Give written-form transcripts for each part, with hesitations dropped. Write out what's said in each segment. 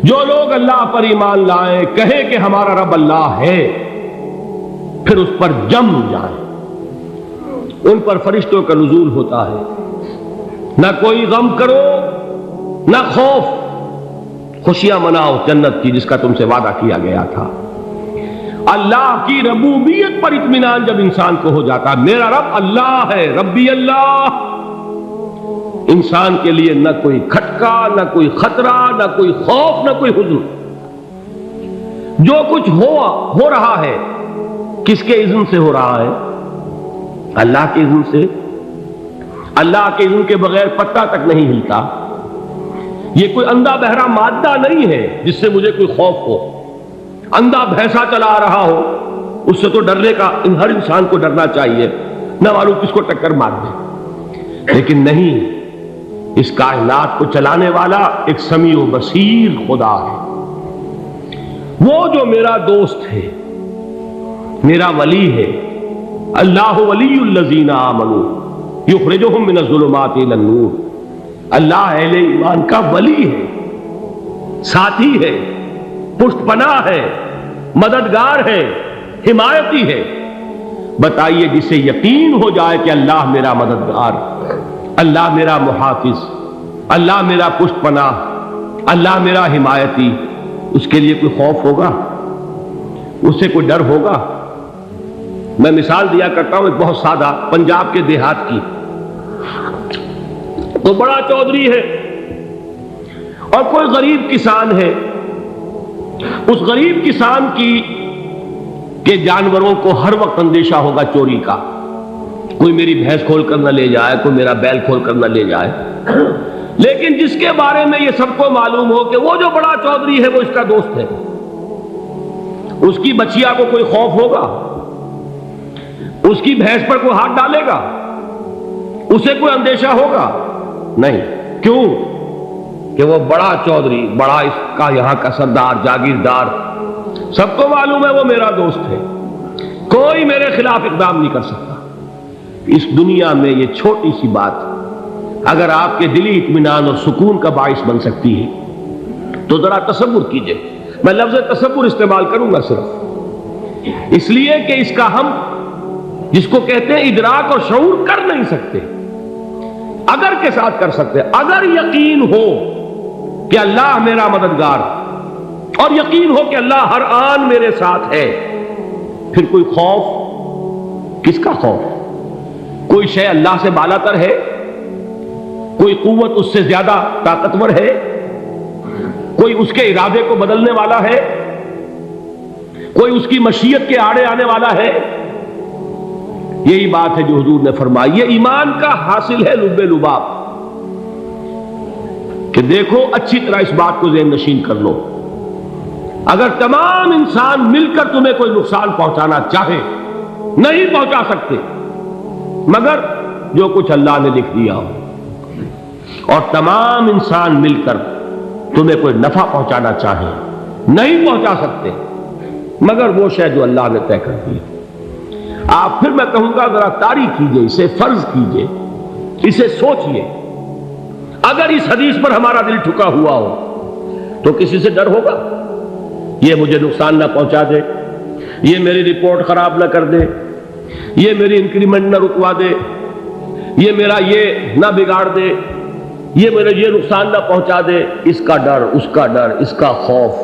جو لوگ اللہ پر ایمان لائیں، کہیں کہ ہمارا رب اللہ ہے، پھر اس پر جم جائیں، ان پر فرشتوں کا نزول ہوتا ہے۔ نہ کوئی غم کرو نہ خوف، خوشیاں مناؤ جنت کی جس کا تم سے وعدہ کیا گیا تھا۔ اللہ کی ربوبیت پر اطمینان جب انسان کو ہو جاتا، میرا رب اللہ ہے، ربی اللہ، انسان کے لیے نہ کوئی کھٹکا، نہ کوئی خطرہ، نہ کوئی خوف، نہ کوئی حزن۔ جو کچھ ہو رہا ہے کس کے اذن سے ہو رہا ہے؟ اللہ کے اذن سے۔ اللہ کے اذن کے بغیر پتہ تک نہیں ہلتا۔ یہ کوئی اندھا بہرا مادہ نہیں ہے جس سے مجھے کوئی خوف ہو۔ اندھا بھینسا چلا آ رہا ہو اس سے تو ڈرنے کا ہر انسان کو ڈرنا چاہیے، نہ معلوم کس کو ٹکر مار دے۔ لیکن نہیں، اس کائنات کو چلانے والا ایک سمیع و بصیر خدا ہے۔ وہ جو میرا دوست ہے، میرا ولی ہے۔ اللہ ولی الذین آمنوا یخرجہم من الظلمات الی النور۔ اللہ اہل ایمان کا ولی ہے، ساتھی ہے، پشت پناہ ہے، مددگار ہے، حمایتی ہے۔ بتائیے جسے یقین ہو جائے کہ اللہ میرا مددگار، اللہ میرا محافظ، اللہ میرا پشت پناہ، اللہ میرا حمایتی، اس کے لیے کوئی خوف ہوگا؟ اس سے کوئی ڈر ہوگا؟ میں مثال دیا کرتا ہوں ایک بہت سادہ، پنجاب کے دیہات کی۔ تو بڑا چودھری ہے اور کوئی غریب کسان ہے۔ اس غریب کسان کے جانوروں کو ہر وقت اندیشہ ہوگا چوری کا، کوئی میری بھینس کھول کر نہ لے جائے، کوئی میرا بیل کھول کر نہ لے جائے۔ لیکن جس کے بارے میں یہ سب کو معلوم ہو کہ وہ جو بڑا چودھری ہے وہ اس کا دوست ہے، اس کی بچیا کو کوئی خوف ہوگا؟ اس کی بھینس پر کوئی ہاتھ ڈالے گا؟ اسے کوئی اندیشہ ہوگا؟ نہیں۔ کیوں؟ کہ وہ بڑا چودھری، بڑا اس کا یہاں کا سردار، جاگیردار، سب کو معلوم ہے وہ میرا دوست ہے، کوئی میرے خلاف اقدام نہیں کر سکتا۔ اس دنیا میں یہ چھوٹی سی بات اگر آپ کے دلی اطمینان اور سکون کا باعث بن سکتی ہے تو ذرا تصور کیجئے۔ میں لفظ تصور استعمال کروں گا صرف اس لیے کہ اس کا ہم جس کو کہتے ہیں ادراک اور شعور کر نہیں سکتے، اگر کے ساتھ کر سکتے۔ اگر یقین ہو کہ اللہ میرا مددگار اور یقین ہو کہ اللہ ہر آن میرے ساتھ ہے، پھر کوئی خوف؟ کس کا خوف؟ کوئی شے اللہ سے بالا تر ہے؟ کوئی قوت اس سے زیادہ طاقتور ہے؟ کوئی اس کے ارادے کو بدلنے والا ہے؟ کوئی اس کی مشیت کے آڑے آنے والا ہے؟ یہی بات ہے جو حضور نے فرمائی۔ یہ ایمان کا حاصل ہے لب لباب، کہ دیکھو اچھی طرح اس بات کو ذہن نشین کر لو، اگر تمام انسان مل کر تمہیں کوئی نقصان پہنچانا چاہے نہیں پہنچا سکتے، مگر جو کچھ اللہ نے لکھ دیا ہو، اور تمام انسان مل کر تمہیں کوئی نفع پہنچانا چاہے نہیں پہنچا سکتے، مگر وہ شے جو اللہ نے طے کر دی۔ آپ پھر میں کہوں گا ذرا طاری کیجئے، اسے فرض کیجئے، اسے سوچئے۔ اگر اس حدیث پر ہمارا دل ٹھکا ہوا ہو تو کسی سے ڈر ہوگا؟ یہ مجھے نقصان نہ پہنچا دے، یہ میری رپورٹ خراب نہ کر دے، یہ میری انکریمنٹ نہ رکوا دے، یہ میرا یہ نہ بگاڑ دے، یہ میرے یہ نقصان نہ پہنچا دے۔ اس کا ڈر، اس کا ڈر، اس کا خوف،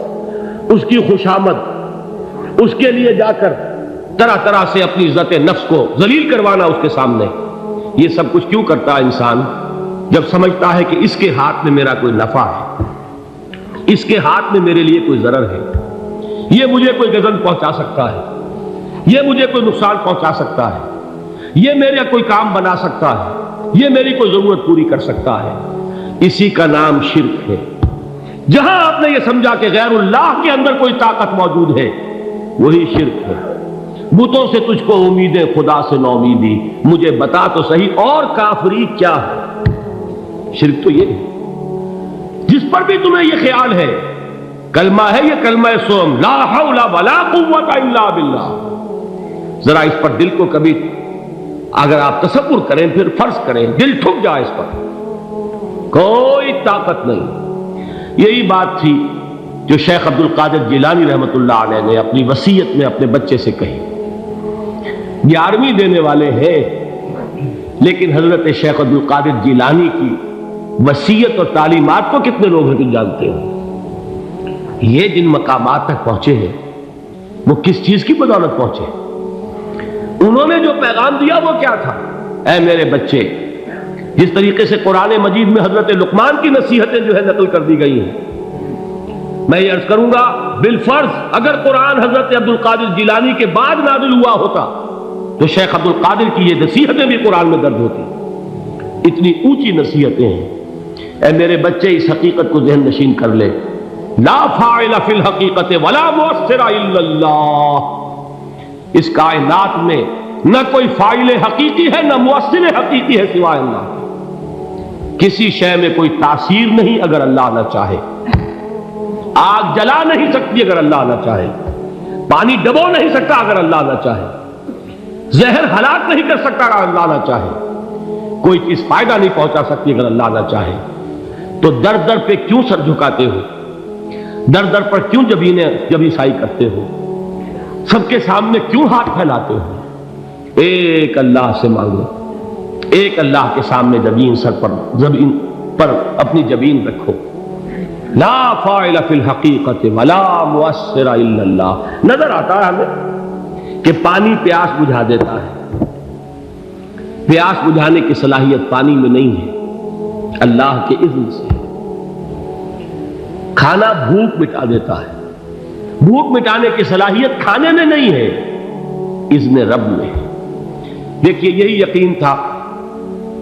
اس کی خوشامد، اس کے لیے جا کر طرح طرح سے اپنی عزت نفس کو ذلیل کروانا اس کے سامنے، یہ سب کچھ کیوں کرتا ہے انسان؟ جب سمجھتا ہے کہ اس کے ہاتھ میں میرا کوئی نفع ہے، اس کے ہاتھ میں میرے لیے کوئی ضرر ہے، یہ مجھے کوئی غضب پہنچا سکتا ہے، یہ مجھے کوئی نقصان پہنچا سکتا ہے، یہ میرا کوئی کام بنا سکتا ہے، یہ میری کوئی ضرورت پوری کر سکتا ہے، اسی کا نام شرک ہے۔ جہاں آپ نے یہ سمجھا کہ غیر اللہ کے اندر کوئی طاقت موجود ہے، وہی شرک ہے۔ بتوں سے تجھ کو امیدیں، خدا سے نو امیدی، مجھے بتا تو صحیح اور کافری کیا ہے؟ شرک تو یہ ہے۔ جس پر بھی تمہیں یہ خیال ہے، کلمہ ہے یہ کلمہ سوم، لا حول ولا قوت الا باللہ، ذرا اس پر دل کو کبھی اگر آپ تصور کریں، پھر فرض کریں، دل ٹھک جائے اس پر، کوئی طاقت نہیں۔ یہی بات تھی جو شیخ عبد القادر جیلانی رحمۃ اللہ علیہ نے اپنی وصیت میں اپنے بچے سے کہی. 11ویں دینے والے ہیں، لیکن حضرت شیخ عبد القادر جیلانی کی وصیت اور تعلیمات کو کتنے لوگ ہیں کہ جانتے ہو؟ یہ جن مقامات تک پہنچے ہیں وہ کس چیز کی بدولت پہنچے؟ انہوں نے جو پیغام دیا وہ کیا تھا؟ اے میرے بچے، جس طریقے سے قرآن مجید میں حضرت لقمان کی نصیحتیں جو ہے نقل کر دی گئی ہیں، میں یہ عرض کروں گا بالفرض اگر قرآن حضرت عبد القادر جیلانی کے بعد نازل ہوا ہوتا تو شیخ عبد القادر کی یہ نصیحتیں بھی قرآن میں درج ہوتی. اتنی اونچی نصیحتیں ہیں. اے میرے بچے، اس حقیقت کو ذہن نشین کر لے، لا فاعل فی الحقیقت ولا مؤثر الا اللہ. اس کائنات میں نہ کوئی فاعل حقیقی ہے نہ مؤثر حقیقی ہے سوائے اللہ. کسی شے میں کوئی تاثیر نہیں اگر اللہ نہ چاہے. آگ جلا نہیں سکتی اگر اللہ نہ چاہے. پانی ڈبو نہیں سکتا اگر اللہ نہ چاہے. زہر ہلاک نہیں کر سکتا اگر اللہ نہ چاہے. کوئی چیز فائدہ نہیں پہنچا سکتی اگر اللہ نہ چاہے. تو در در پہ کیوں سر جھکاتے ہو؟ در در پر کیوں جبیں سائی کرتے ہو؟ سب کے سامنے کیوں ہاتھ پھیلاتے ہو؟ ایک اللہ سے مانگو. ایک اللہ کے سامنے زمین پر اپنی جبین رکھو. لا فاعل فی الحقیقت ولا مؤثر الا اللہ. نظر آتا ہے ہمیں کہ پانی پیاس بجھا دیتا ہے. پیاس بجھانے کی صلاحیت پانی میں نہیں ہے، اللہ کے اذن سے. کھانا بھوک مٹا دیتا ہے. بھوک مٹانے کی صلاحیت کھانے میں نہیں ہے، اذن رب میں. دیکھیے یہی یقین تھا.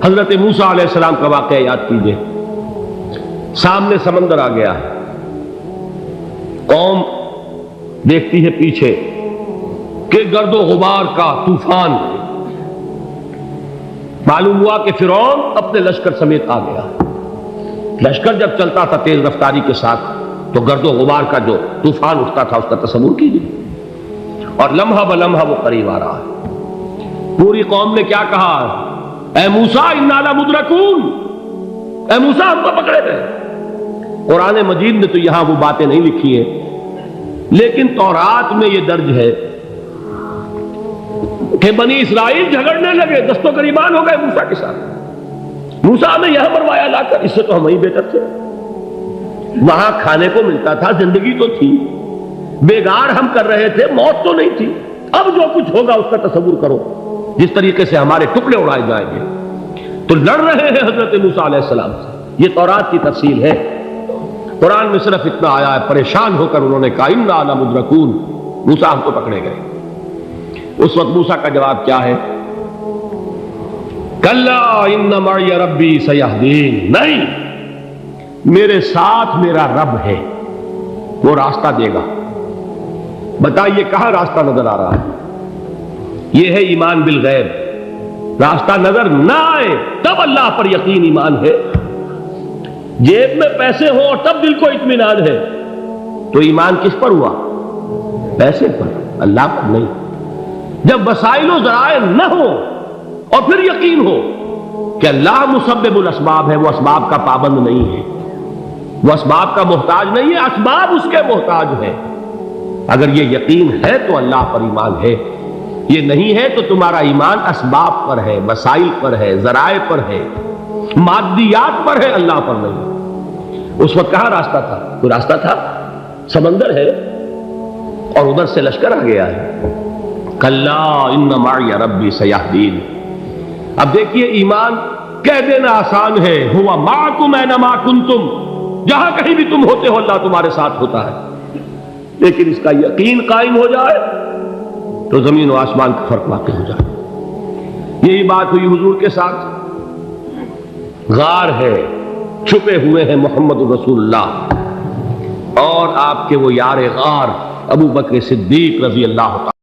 حضرت موسیٰ علیہ السلام کا واقعہ یاد کیجئے. سامنے سمندر آ گیا ہے. قوم دیکھتی ہے پیچھے کہ گرد و غبار کا طوفان. معلوم ہوا کہ فرعون اپنے لشکر سمیت آ گیا. لشکر جب چلتا تھا تیز رفتاری کے ساتھ تو گرد و غبار کا جو طوفان اٹھتا تھا اس کا تصور کیجیے. اور لمحہ بلمحہ وہ قریب آ رہا ہے. پوری قوم نے کیا کہا؟ اے موسیٰ انا لمدرکون. اے موسیٰ ہم کو پکڑے گئے. قرآن مجید نے تو یہاں وہ باتیں نہیں لکھی ہیں، لیکن تورات میں یہ درج ہے کہ بنی اسرائیل جھگڑنے لگے، دست و گریبان ہو گئے موسیٰ کے ساتھ. موسیٰ نے یہاں مروایا لا کر، اس سے تو ہم ہی بہتر تھے. وہاں کھانے کو ملتا تھا، زندگی تو تھی، بیگار ہم کر رہے تھے، موت تو نہیں تھی. اب جو کچھ ہوگا اس کا تصور کرو، جس طریقے سے ہمارے ٹکڑے اڑائے جائیں گے. تو لڑ رہے ہیں حضرت موسیٰ علیہ السلام سے. یہ تورات کی تفصیل ہے. قرآن میں صرف اتنا آیا ہے، پریشان ہو کر انہوں نے کہا انا لمدرکون. موسیٰ ہم کو پکڑے گئے. اس وقت موسیٰ کا جواب کیا ہے؟ کلا ان معی ربی سیہدین. نہیں، میرے ساتھ میرا رب ہے، وہ راستہ دے گا. بتائیے کہاں راستہ نظر آ رہا ہے؟ یہ ہے ایمان بالغیب. راستہ نظر نہ آئے تب اللہ پر یقین ایمان ہے. جیب میں پیسے ہوں اور تب دل کو اطمینان ہے تو ایمان کس پر ہوا؟ پیسے پر، اللہ پر نہیں. جب وسائل و ذرائع نہ ہو اور پھر یقین ہو کہ اللہ مسبب الاسباب ہے، وہ اسباب کا پابند نہیں ہے، وہ اسباب کا محتاج نہیں ہے، اسباب اس کے محتاج ہے. اگر یہ یقین ہے تو اللہ پر ایمان ہے. یہ نہیں ہے تو تمہارا ایمان اسباب پر ہے، وسائل پر ہے، ذرائع پر ہے، مادیات پر ہے، اللہ پر نہیں. اس وقت کہاں راستہ تھا؟ کوئی راستہ تھا؟ سمندر ہے اور ادھر سے لشکر آ گیا ہے. کلا ان معی ربی سیہدین. اب دیکھیے ایمان کہہ دینا آسان ہے، ہوا معکم اینما کنتم. جہاں کہیں بھی تم ہوتے ہو اللہ تمہارے ساتھ ہوتا ہے. لیکن اس کا یقین قائم ہو جائے تو زمین و آسمان کا فرق واقع ہو جائے. یہی بات ہوئی حضور کے ساتھ. غار ہے، چھپے ہوئے ہیں محمد رسول اللہ اور آپ کے وہ یار غار ابو بکر صدیق رضی اللہ عنہ.